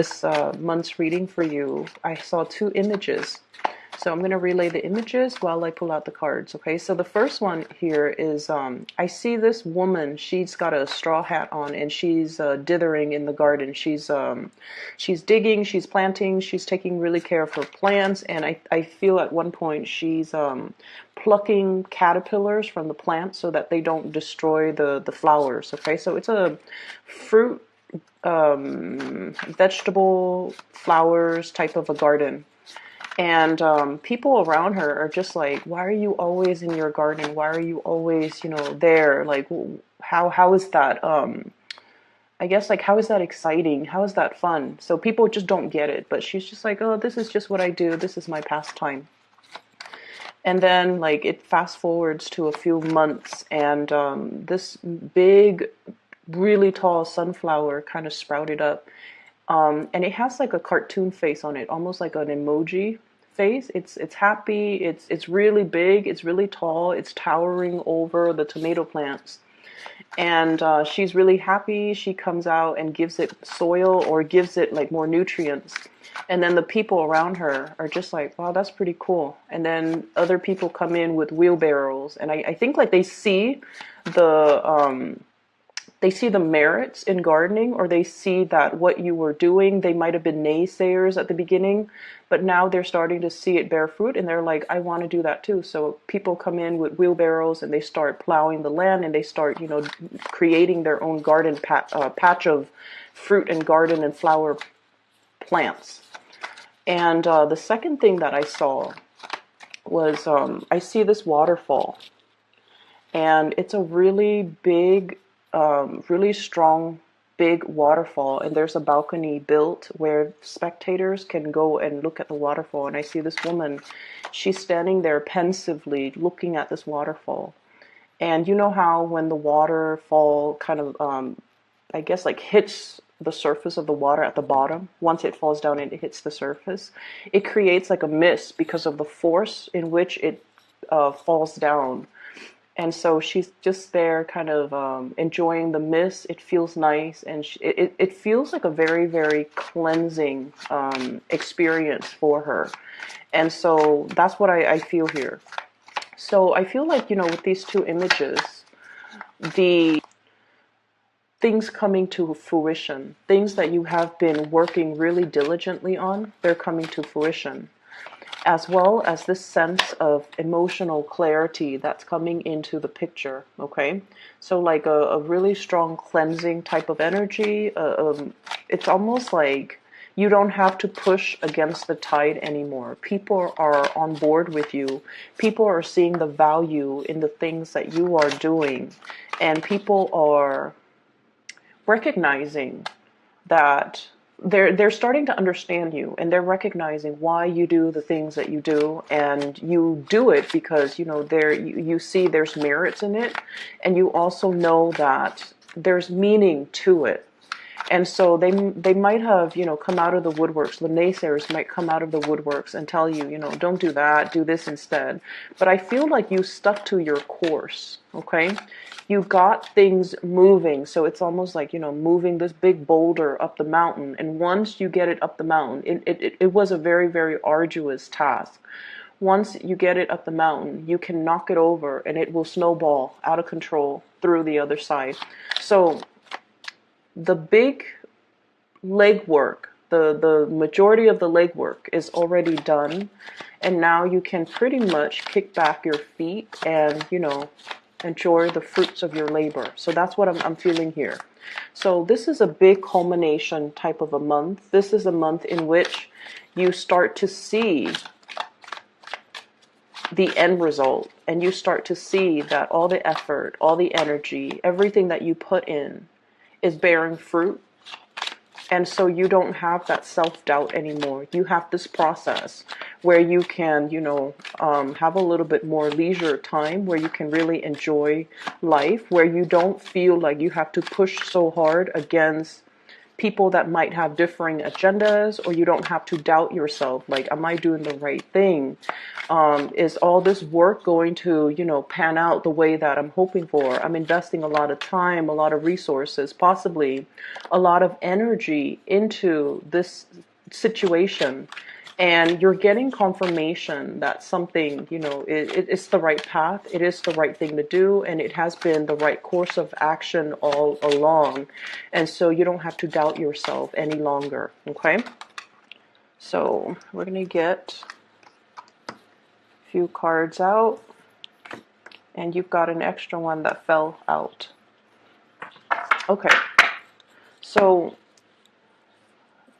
This month's reading for you, I saw two images. So I'm going to relay the images while I pull out the cards. Okay, so the first one here is I see this woman. She's got a straw hat on and she's dithering in the garden. She's digging, she's planting, she's taking really care of her plants, and I feel at one point she's plucking caterpillars from the plant so that they don't destroy the flowers. Okay, so it's a fruit, vegetable, flowers type of a garden. And people around her are just like, why are you always in your garden? Why are you always, there? Like, how is that? I guess, like, how is that exciting? How is that fun? So people just don't get it. But she's just like, oh, this is just what I do. This is my pastime. And then, like, it fast forwards to a few months, and this big, really tall sunflower kind of sprouted up. And it has like a cartoon face on it, almost like an emoji face. It's happy. It's really big. It's really tall. It's towering over the tomato plants. And she's really happy. She comes out and gives it soil or gives it like more nutrients. And then the people around her are just like, wow, that's pretty cool. And then other people come in with wheelbarrows, and I think like they see the merits in gardening, or they see that what you were doing, they might have been naysayers at the beginning, but now they're starting to see it bear fruit, and they're like, I want to do that too. So people come in with wheelbarrows and they start plowing the land, and they start, creating their own garden patch of fruit and garden and flower plants. And the second thing that I saw was I see this waterfall, and it's a really big, really strong, big waterfall, and there's a balcony built where spectators can go and look at the waterfall. And I see this woman, she's standing there pensively looking at this waterfall. And you know how when the waterfall kind of, I guess, like hits the surface of the water at the bottom, once it falls down and it hits the surface, it creates like a mist because of the force in which it falls down. And so she's just there kind of enjoying the mist. It feels nice, and it feels like a very, very cleansing experience for her. And so that's what I feel here. So I feel like, with these two images, the things coming to fruition, things that you have been working really diligently on, they're coming to fruition, as well as this sense of emotional clarity that's coming into the picture. Okay, so like a really strong cleansing type of energy. It's almost like you don't have to push against the tide anymore. People are on board with you. People are seeing the value in the things that you are doing, and people are recognizing that they're starting to understand you, and they're recognizing why you do the things that you do, and you do it because you see there's merits in it, and you also know that there's meaning to it. And so they might have come out of the woodworks. The naysayers might come out of the woodworks and tell you, don't do that, do this instead. But I feel like you stuck to your course. Okay, you got things moving. So it's almost like moving this big boulder up the mountain. And once you get it up the mountain, it was a very, very arduous task. Once you get it up the mountain, you can knock it over, and it will snowball out of control through the other side. So the big legwork, the majority of the legwork is already done, and now you can pretty much kick back your feet and enjoy the fruits of your labor. So that's what I'm feeling here. So this is a big culmination type of a month. This is a month in which you start to see the end result, and you start to see that all the effort, all the energy, everything that you put in is bearing fruit. And so you don't have that self-doubt anymore. You have this process where you can, have a little bit more leisure time, where you can really enjoy life, where you don't feel like you have to push so hard against people that might have differing agendas, or you don't have to doubt yourself. Like, am I doing the right thing? Is all this work going to, pan out the way that I'm hoping for? I'm investing a lot of time, a lot of resources, possibly a lot of energy into this situation. And you're getting confirmation that something, it's the right path, it is the right thing to do, and it has been the right course of action all along. And so you don't have to doubt yourself any longer, okay? So we're going to get a few cards out, and you've got an extra one that fell out. Okay, so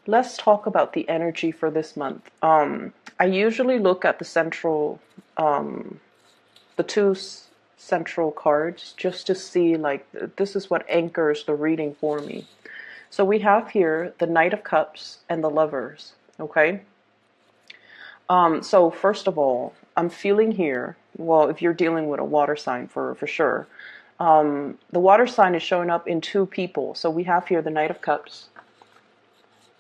let's talk about the energy for this month. I usually look at the two central cards just to see, like, this is what anchors the reading for me. So we have here the Knight of Cups and the Lovers, okay? So first of all, I'm feeling here, well, if you're dealing with a water sign for sure, the water sign is showing up in two people. So we have here the Knight of Cups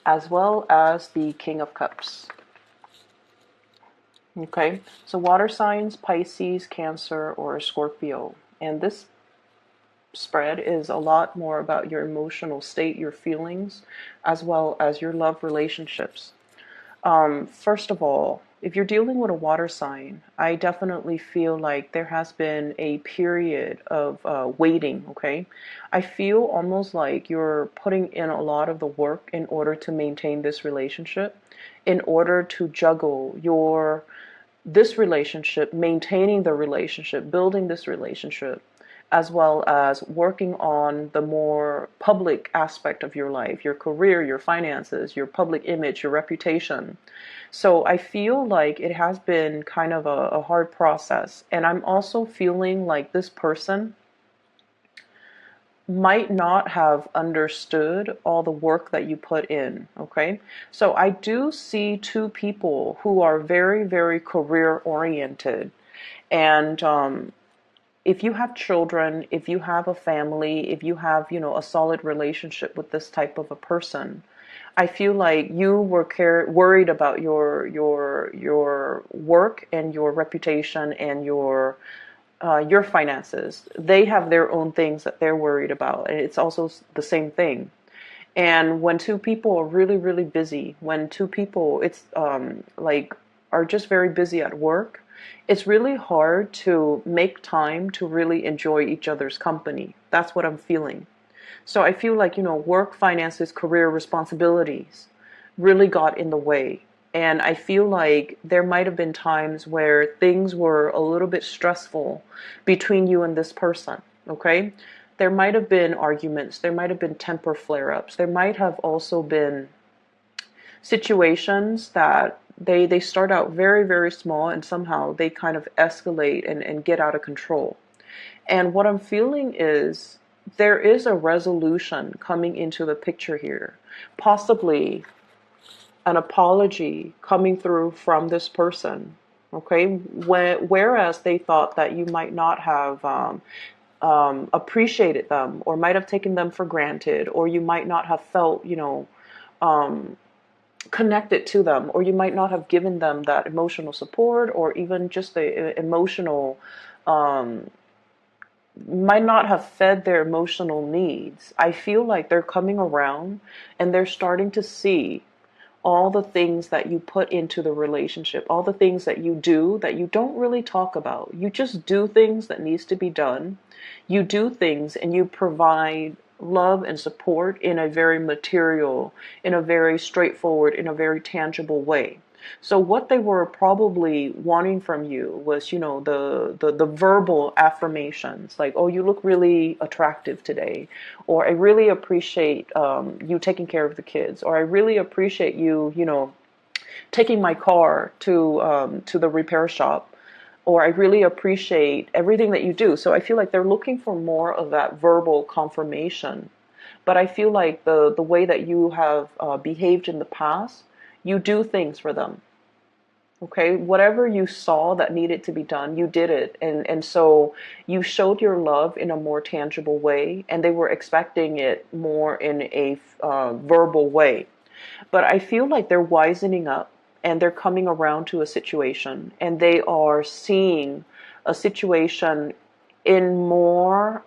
as well as the King of Cups. Okay, so water signs, Pisces, Cancer, or Scorpio. And this spread is a lot more about your emotional state, your feelings, as well as your love relationships. First of all, if you're dealing with a water sign, I definitely feel like there has been a period of waiting, okay? I feel almost like you're putting in a lot of the work in order to maintain this relationship, in order to juggle this relationship, maintaining the relationship, building this relationship, as well as working on the more public aspect of your life, your career, your finances, your public image, your reputation. So I feel like it has been kind of a hard process. And I'm also feeling like this person might not have understood all the work that you put in, okay? So I do see two people who are very, very career oriented. And if you have children, if you have a family, if you have, a solid relationship with this type of a person, I feel like you were worried about your work and your reputation and your finances. They have their own things that they're worried about, and it's also the same thing. And when two people are really, really busy, when two people are just very busy at work, it's really hard to make time to really enjoy each other's company. That's what I'm feeling. So I feel like, work, finances, career, responsibilities really got in the way. And I feel like there might have been times where things were a little bit stressful between you and this person, okay? There might have been arguments. There might have been temper flare-ups. There might have also been situations that they start out very, very small, and somehow they kind of escalate and get out of control. And what I'm feeling is there is a resolution coming into the picture here. Possibly an apology coming through from this person, okay? Whereas they thought that you might not have appreciated them, or might have taken them for granted, or you might not have felt, connected to them, or you might not have given them that emotional support, or even just the emotional, might not have fed their emotional needs. I feel like they're coming around and they're starting to see all the things that you put into the relationship, all the things that you do that you don't really talk about. You just do things that needs to be done. You do things and you provide love and support in a very material, in a very straightforward, in a very tangible way. So what they were probably wanting from you was, the verbal affirmations, like, oh, you look really attractive today, or I really appreciate you taking care of the kids, or I really appreciate you, taking my car to the repair shop, or I really appreciate everything that you do. So I feel like they're looking for more of that verbal confirmation. But I feel like the way that you have behaved in the past, you do things for them. Okay, whatever you saw that needed to be done, you did it. And so you showed your love in a more tangible way, and they were expecting it more in a verbal way. But I feel like they're wisening up and they're coming around to a situation and they are seeing a situation in more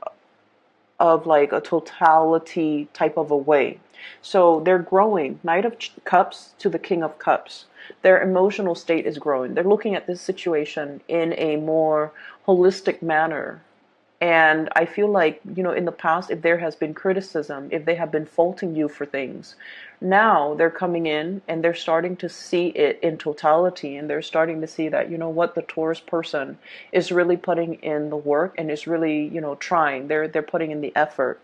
of like a totality type of a way. So they're growing, Knight of Cups to the King of Cups. Their emotional state is growing. They're looking at this situation in a more holistic manner. And I feel like, in the past, if there has been criticism, if they have been faulting you for things, now they're coming in and they're starting to see it in totality. And they're starting to see that, what, the Taurus person is really putting in the work and is really, trying. They're putting in the effort.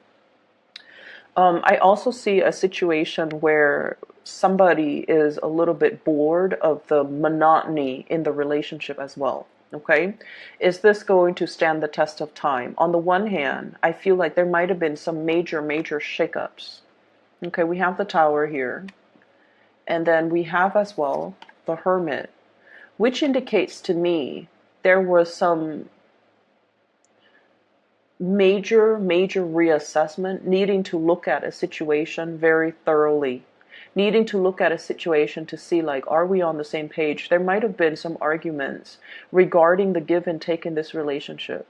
I also see a situation where somebody is a little bit bored of the monotony in the relationship as well. Okay, is this going to stand the test of time? On the one hand, I feel like there might have been some major shakeups. Okay, we have the Tower here, and then we have as well the Hermit, which indicates to me there was some major reassessment, needing to look at a situation very thoroughly, needing to look at a situation to see, like, are we on the same page? There might have been some arguments regarding the give and take in this relationship.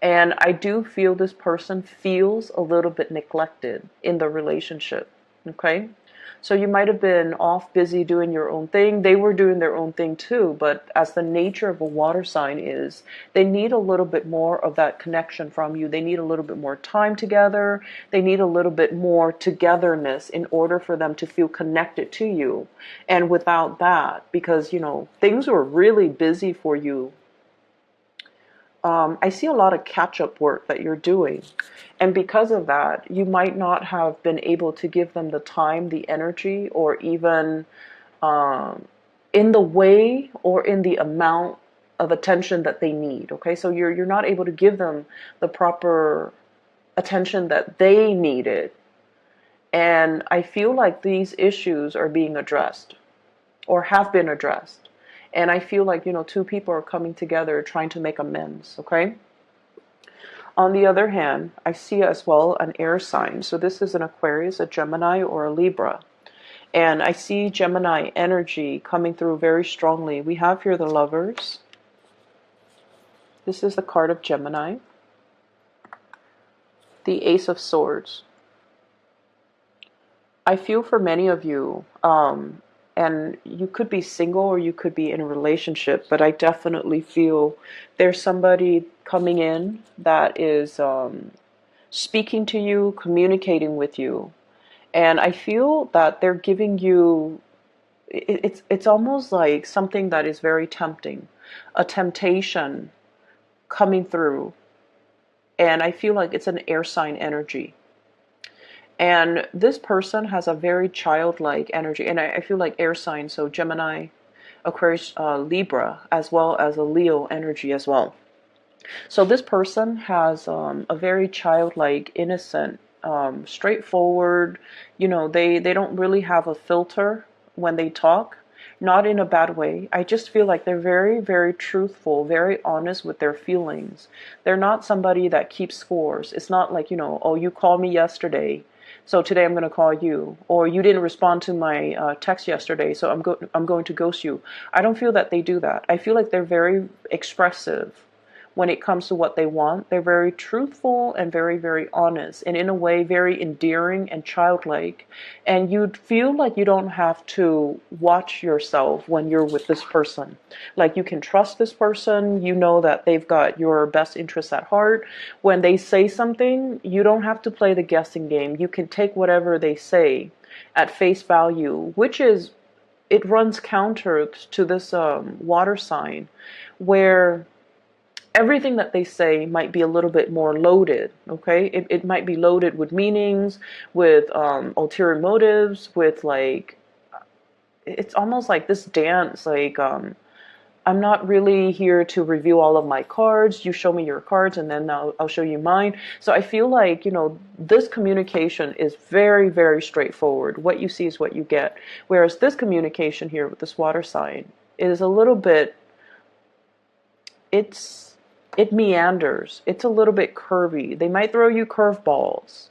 And I do feel this person feels a little bit neglected in the relationship. Okay? So you might have been off busy doing your own thing. They were doing their own thing too, but as the nature of a water sign is, they need a little bit more of that connection from you. They need a little bit more time together. They need a little bit more togetherness in order for them to feel connected to you. And without that, because, things were really busy for you, I see a lot of catch-up work that you're doing. And because of that, you might not have been able to give them the time, the energy, or even in the way or in the amount of attention that they need. Okay, so you're not able to give them the proper attention that they needed. And I feel like these issues are being addressed or have been addressed. And I feel like, two people are coming together trying to make amends, okay? On the other hand, I see as well an air sign. So this is an Aquarius, a Gemini, or a Libra. And I see Gemini energy coming through very strongly. We have here the Lovers. This is the card of Gemini. The Ace of Swords. I feel for many of you, and you could be single or you could be in a relationship, but I definitely feel there's somebody coming in that is speaking to you, communicating with you. And I feel that they're giving you, it's almost like something that is very tempting, a temptation coming through. And I feel like it's an air sign energy. And this person has a very childlike energy. And I feel like air signs, so Gemini, Aquarius, Libra, as well as a Leo energy as well. So this person has a very childlike, innocent, straightforward, they don't really have a filter when they talk. Not in a bad way. I just feel like they're very, very truthful, very honest with their feelings. They're not somebody that keeps scores. It's not like, oh, you called me yesterday, so today I'm going to call you. Or you didn't respond to my text yesterday, so I'm going to ghost you. I don't feel that they do that. I feel like they're very expressive when it comes to what they want. They're very truthful and very, very honest, and in a way very endearing and childlike. And you'd feel like you don't have to watch yourself when you're with this person. Like, you can trust this person. You know that they've got your best interests at heart. When they say something, you don't have to play the guessing game. You can take whatever they say at face value, which is, it runs counter to this water sign, where everything that they say might be a little bit more loaded, okay? It might be loaded with meanings, with ulterior motives, with like, it's almost like this dance, like, I'm not really here to review all of my cards. You show me your cards and then I'll show you mine. So I feel like, this communication is very, very straightforward. What you see is what you get. Whereas this communication here with this water sign, is a little bit, it meanders. It's a little bit curvy. They might throw you curveballs.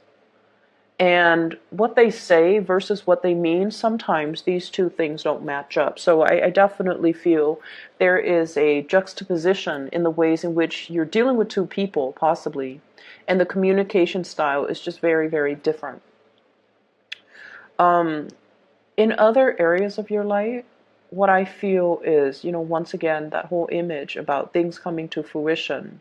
And what they say versus what they mean, sometimes these two things don't match up. So I definitely feel there is a juxtaposition in the ways in which you're dealing with two people, possibly, and the communication style is just very, very different. In other areas of your life, what I feel is, once again, that whole image about things coming to fruition.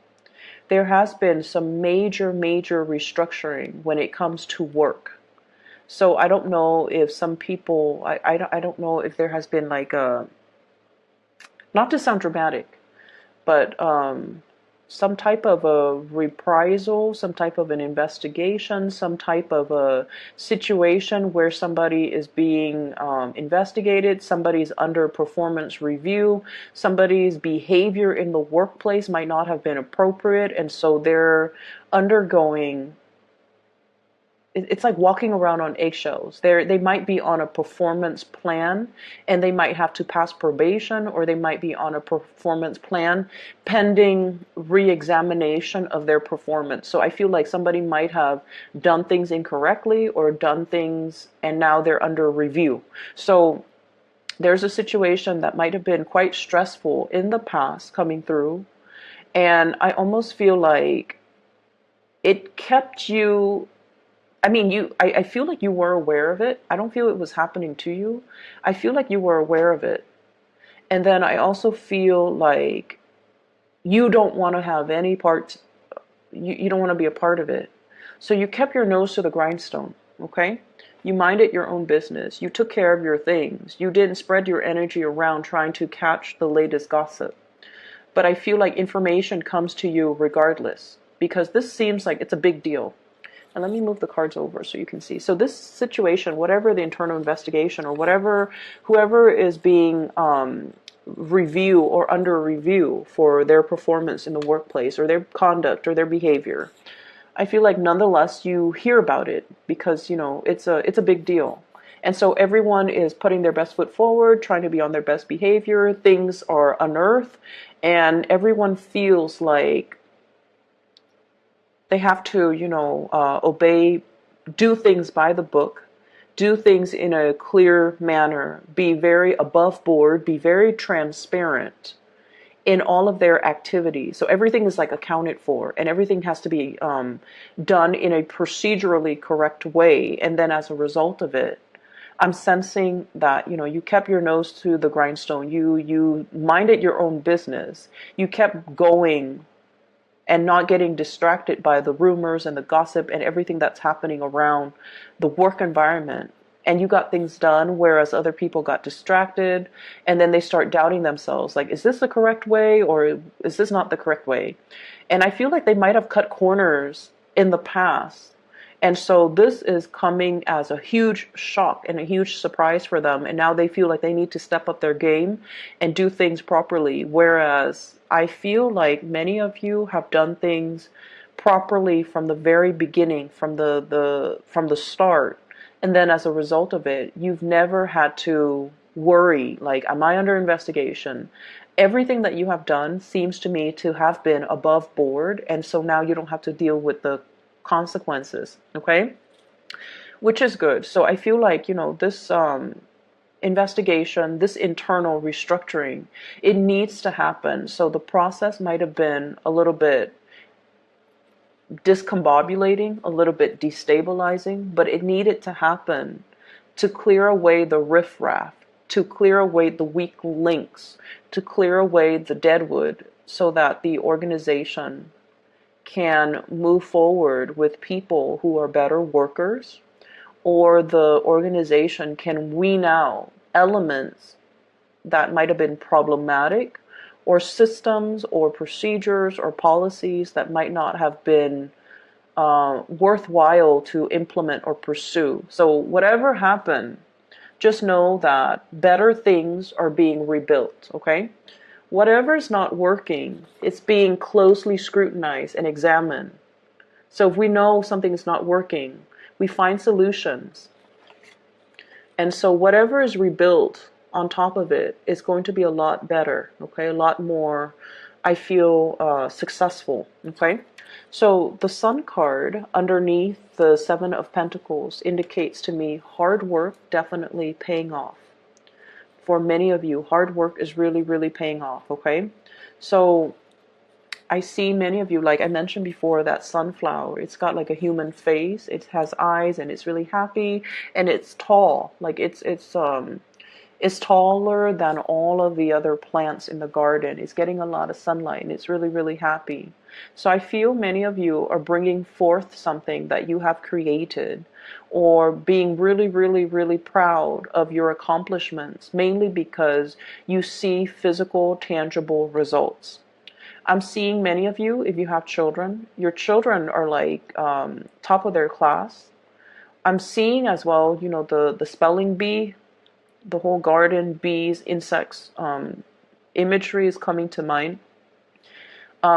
There has been some major, major restructuring when it comes to work. So I don't know if some people, I don't know if there has been like a, not to sound dramatic, but some type of a reprisal, some type of an investigation, some type of a situation where somebody is being investigated, somebody's under performance review, somebody's behavior in the workplace might not have been appropriate, and so they're undergoing, it's like walking around on eggshells. They might be on a performance plan and they might have to pass probation, or they might be on a performance plan pending re-examination of their performance. So I feel like somebody might have done things incorrectly or done things and now they're under review. So there's a situation that might have been quite stressful in the past coming through, and I almost feel like it kept you, I feel like you were aware of it. I don't feel it was happening to you. I feel like you were aware of it. And then I also feel like you don't want to have any parts, you don't want to be a part of it. So you kept your nose to the grindstone, okay? You minded your own business. You took care of your things. You didn't spread your energy around trying to catch the latest gossip. But I feel like information comes to you regardless, because this seems like it's a big deal. And let me move the cards over so you can see. So this situation, whatever the internal investigation or whatever, whoever is being review or under review for their performance in the workplace or their conduct or their behavior, I feel like nonetheless you hear about it because, it's a big deal. And so everyone is putting their best foot forward, trying to be on their best behavior. Things are unearthed and everyone feels like they have to, obey, do things by the book, do things in a clear manner, be very above board, be very transparent in all of their activities. So everything is like accounted for and everything has to be done in a procedurally correct way. And then as a result of it, I'm sensing that, you kept your nose to the grindstone. You minded your own business. You kept going and not getting distracted by the rumors and the gossip and everything that's happening around the work environment. And you got things done, whereas other people got distracted, and then they start doubting themselves, like, is this the correct way or is this not the correct way? And I feel like they might have cut corners in the past. And so this is coming as a huge shock and a huge surprise for them. And now they feel like they need to step up their game and do things properly. Whereas I feel like many of you have done things properly from the very beginning, from the start. And then as a result of it, you've never had to worry, like, am I under investigation? Everything that you have done seems to me to have been above board. And so now you don't have to deal with the consequences, okay? Which is good. So I feel like, this investigation, this internal restructuring, it needs to happen. So the process might have been a little bit discombobulating, a little bit destabilizing, but it needed to happen to clear away the riffraff, to clear away the weak links, to clear away the deadwood so that the organization can move forward with people who are better workers, or the organization can wean out elements that might have been problematic, or systems or procedures or policies that might not have been worthwhile to implement or pursue. So whatever happened, just know that better things are being rebuilt, okay? Whatever's not working, it's being closely scrutinized and examined. So if we know something is not working, we find solutions. And so whatever is rebuilt on top of it is going to be a lot better, okay? A lot more, I feel, successful, okay? So the Sun card underneath the Seven of Pentacles indicates to me hard work definitely paying off. For many of you, hard work is really, really paying off, okay? So I see many of you, like I mentioned before, that sunflower, it's got like a human face, it has eyes, and it's really happy, and it's tall. Like it's taller than all of the other plants in the garden. It's getting a lot of sunlight, and it's really, really happy. So I feel many of you are bringing forth something that you have created, or being really, really, really proud of your accomplishments, mainly because you see physical, tangible results. I'm seeing many of you, if you have children, your children are like top of their class. I'm seeing as well, you know, the spelling bee, the whole garden, bees, insects, imagery is coming to mind.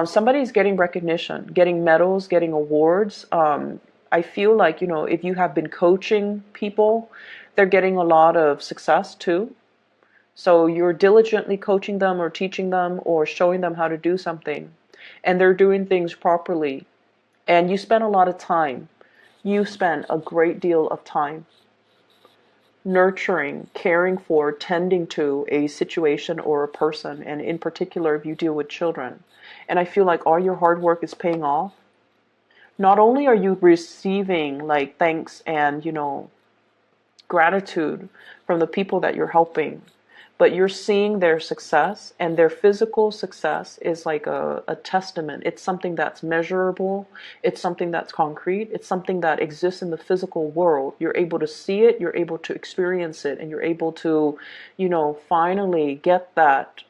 Somebody's getting recognition, getting medals, getting awards. I feel like, you know, if you have been coaching people, they're getting a lot of success too. So you're diligently coaching them or teaching them or showing them how to do something, and they're doing things properly. And you spend a lot of time. You spend a great deal of time nurturing, caring for, tending to a situation or a person, and in particular if you deal with children. And I feel like all your hard work is paying off. Not only are you receiving like thanks and, you know, gratitude from the people that you're helping, but you're seeing their success, and their physical success is like a testament. It's something that's measurable. It's something that's concrete. It's something that exists in the physical world. You're able to see it, you're able to experience it, and you're able to, you know, finally get that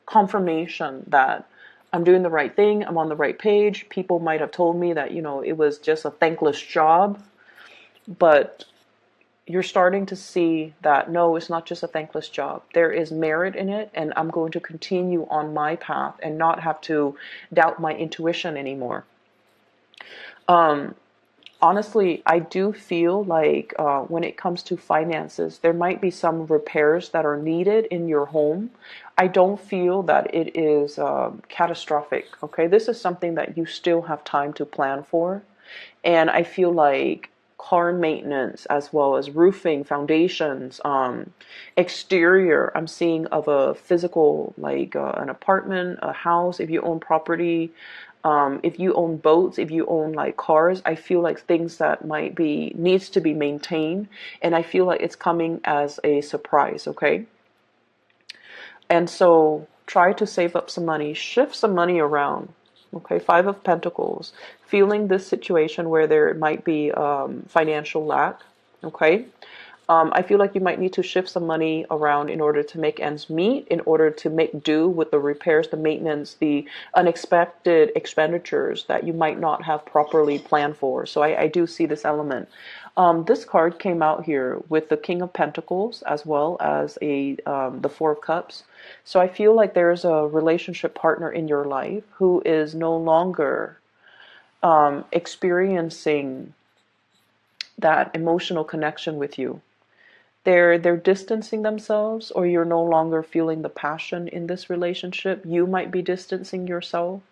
confirmation that I'm doing the right thing, I'm on the right page. People might have told me that, you know, it was just a thankless job, but you're starting to see that no, it's not just a thankless job. There is merit in it, and I'm going to continue on my path and not have to doubt my intuition anymore. Honestly, I do feel like when it comes to finances, there might be some repairs that are needed in your home. I don't feel that it is catastrophic, okay? This is something that you still have time to plan for. And I feel like car maintenance as well as roofing, foundations, exterior, I'm seeing of a physical, like an apartment, a house, if you own property, if you own boats, if you own like cars, I feel like things that might be, needs to be maintained. And I feel like it's coming as a surprise, okay? And so try to save up some money, shift some money around. Okay, Five of Pentacles, feeling this situation where there might be financial lack. Okay, I feel like you might need to shift some money around in order to make ends meet, in order to make do with the repairs, the maintenance, the unexpected expenditures that you might not have properly planned for. So I do see this element. This card came out here with the King of Pentacles as well as the Four of Cups. So I feel like there's a relationship partner in your life who is no longer experiencing that emotional connection with you. They're distancing themselves, or you're no longer feeling the passion in this relationship. You might be distancing yourself.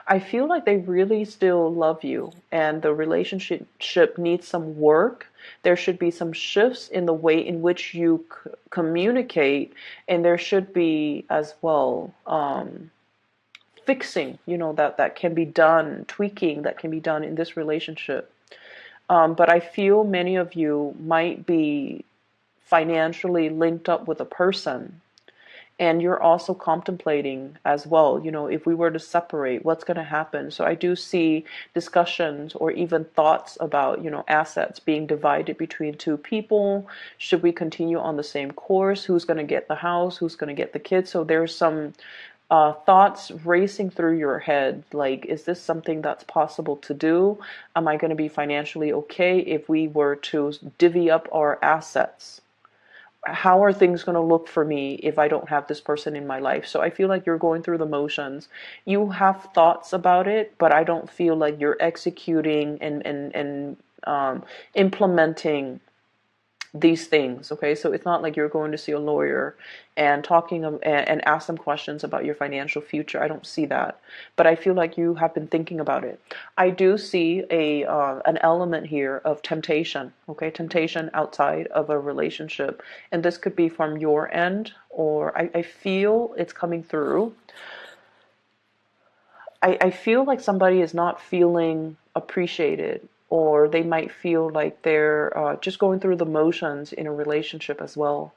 I feel like they really still love you, and the relationship needs some work. There should be some shifts in the way in which you communicate, and there should be as well fixing, you know, that can be done, tweaking that can be done in this relationship. But I feel many of you might be financially linked up with a person, and you're also contemplating as well, you know, if we were to separate, what's going to happen. So I do see discussions or even thoughts about, you know, assets being divided between two people. Should we continue on the same course? Who's going to get the house? Who's going to get the kids? So there's some thoughts racing through your head, like, is this something that's possible to do? Am I going to be financially okay if we were to divvy up our assets? How are things going to look for me if I don't have this person in my life? So I feel like you're going through the motions. You have thoughts about it, but I don't feel like you're executing and implementing these things. Okay, so it's not like you're going to see a lawyer and and ask them questions about your financial future. I don't see that, but I feel like you have been thinking about it. I do see a an element here of temptation. Okay, temptation outside of a relationship, and this could be from your end, or I feel it's coming through. I feel like somebody is not feeling appreciated, or they might feel like they're just going through the motions in a relationship as well.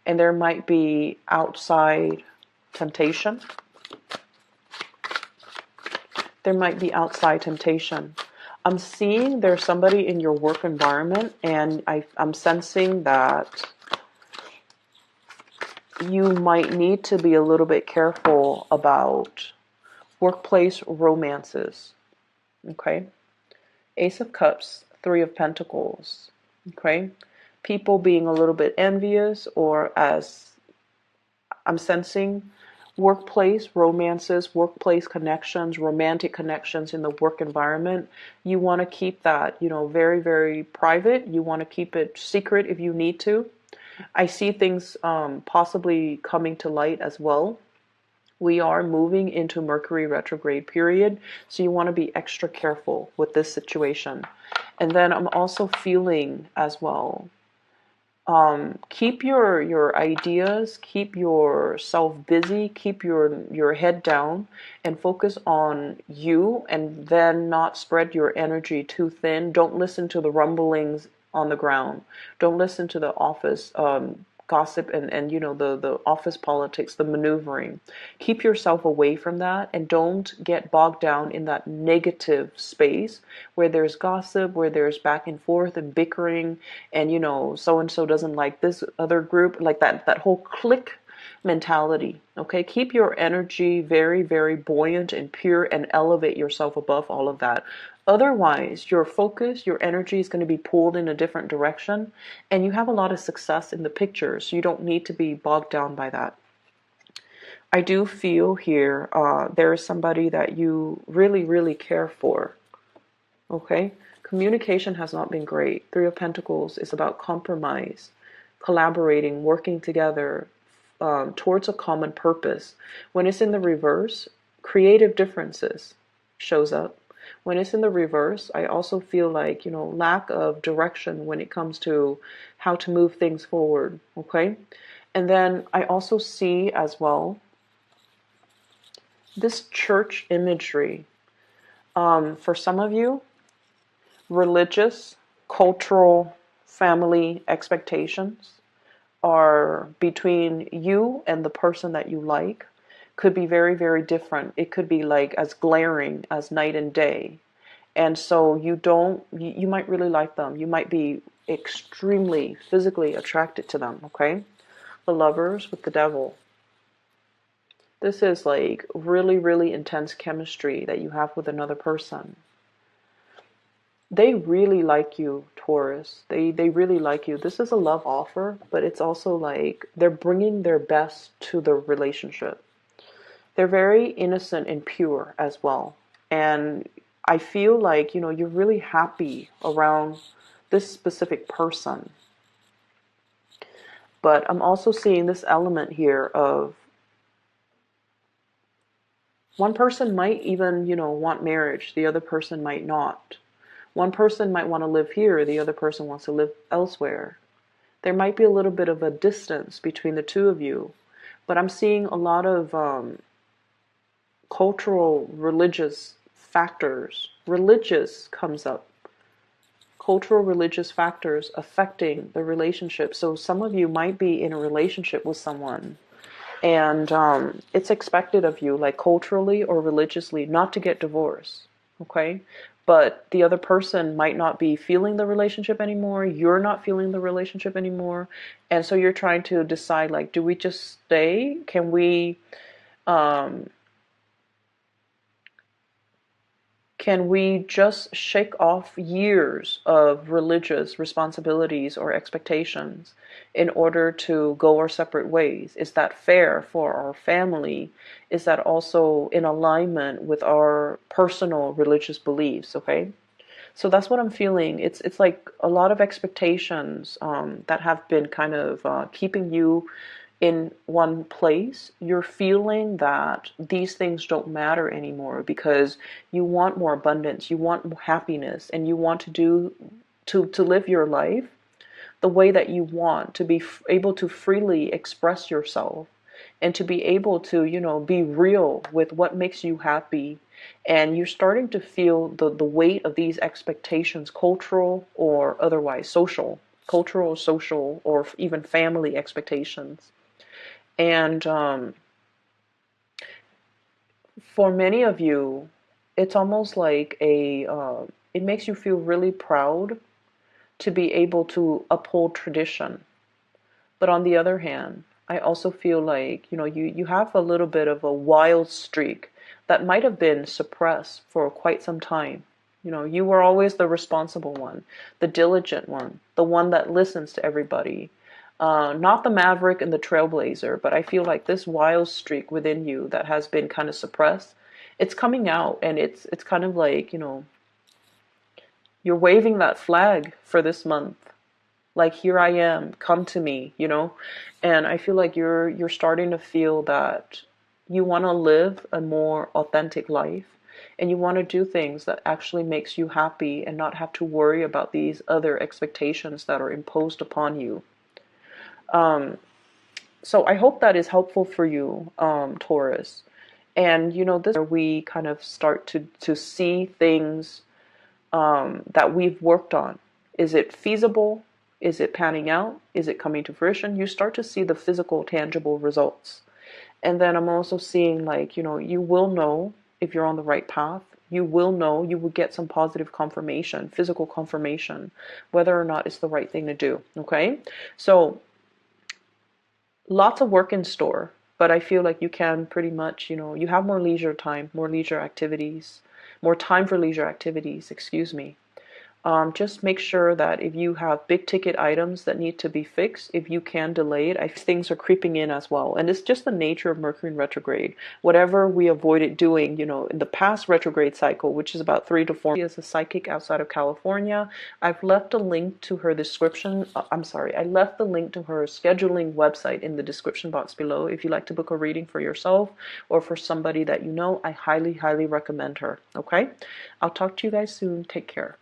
And there might be outside temptation. There might be outside temptation. I'm seeing there's somebody in your work environment, and I'm sensing that you might need to be a little bit careful about workplace romances. Okay? Ace of Cups, Three of Pentacles. Okay? People being a little bit envious, or as I'm sensing, workplace romances, workplace connections, romantic connections in the work environment. You want to keep that, very, very private. You want to keep it secret if you need to. I see things possibly coming to light as well. We are moving into Mercury retrograde period, so you want to be extra careful with this situation. And then I'm also feeling as well, keep your ideas, keep yourself busy, keep your head down, and focus on you, and then not spread your energy too thin. Don't listen to the rumblings on the ground. Don't listen to the office gossip and the office politics, the maneuvering. Keep yourself away from that, and don't get bogged down in that negative space where there's gossip, where there's back and forth and bickering, and so and so doesn't like this other group, like that whole clique mentality. Okay, keep your energy very, very buoyant and pure, and elevate yourself above all of that. Otherwise, your focus, your energy is going to be pulled in a different direction, and you have a lot of success in the picture, so you don't need to be bogged down by that. I do feel here there is somebody that you really, really care for. Okay? Communication has not been great. Three of Pentacles is about compromise, collaborating, working together towards a common purpose. When it's in the reverse, creative differences shows up. When it's in the reverse, I also feel like, lack of direction when it comes to how to move things forward. Okay? And then I also see as well this church imagery. For some of you, religious, cultural, family expectations are between you and the person that you like could be very, very different. It could be like as glaring as night and day. And so you might really like them. You might be extremely physically attracted to them, okay? The Lovers with the Devil. This is like really, really intense chemistry that you have with another person. They really like you, Taurus. They really like you. This is a love offer, but it's also like they're bringing their best to the relationship. They're very innocent and pure as well. And I feel like, you're really happy around this specific person. But I'm also seeing this element here of one person might even, want marriage. The other person might not. One person might want to live here. The other person wants to live elsewhere. There might be a little bit of a distance between the two of you. But I'm seeing a lot of cultural, religious factors. Religious comes up. Cultural, religious factors affecting the relationship. So some of you might be in a relationship with someone, and it's expected of you, like culturally or religiously, not to get divorced. Okay? But the other person might not be feeling the relationship anymore. You're not feeling the relationship anymore. And so you're trying to decide, like, do we just stay? Can we just shake off years of religious responsibilities or expectations in order to go our separate ways? Is that fair for our family? Is that also in alignment with our personal religious beliefs? Okay? So that's what I'm feeling. It's like a lot of expectations that have been kind of keeping you in one place. You're feeling that these things don't matter anymore because you want more abundance, you want more happiness, and you want to do to live your life the way that you want, to be able to freely express yourself and to be able to, be real with what makes you happy. And you're starting to feel the weight of these expectations, cultural or otherwise, cultural, social, or even family expectations. And for many of you, it's almost like it makes you feel really proud to be able to uphold tradition. But on the other hand, I also feel like, you have a little bit of a wild streak that might have been suppressed for quite some time. You were always the responsible one, the diligent one, the one that listens to everybody. Not the maverick and the trailblazer, but I feel like this wild streak within you that has been kind of suppressed, it's coming out, and it's kind of like, you're waving that flag for this month. Like, here I am, come to me. And I feel like you're starting to feel that you want to live a more authentic life, and you want to do things that actually makes you happy and not have to worry about these other expectations that are imposed upon you. So I hope that is helpful for you, Taurus. And this is where we kind of start to see things that we've worked on. Is it feasible? Is it panning out? Is it coming to fruition? You start to see the physical, tangible results. And then I'm also seeing, like, you will know if you're on the right path. You will know, you will get some positive confirmation, physical confirmation, whether or not it's the right thing to do. Okay? So lots of work in store, but I feel like you can pretty much, you have more leisure time, more leisure activities, more time for leisure activities, excuse me. Just make sure that if you have big ticket items that need to be fixed, if you can delay it, things are creeping in as well. And it's just the nature of Mercury in retrograde. Whatever we avoided doing, in the past retrograde cycle, which is about 3 to 4 years, as a psychic outside of California, I've left a link to her description. I left the link to her scheduling website in the description box below. If you'd like to book a reading for yourself or for somebody that you know, I highly, highly recommend her. Okay? I'll talk to you guys soon. Take care.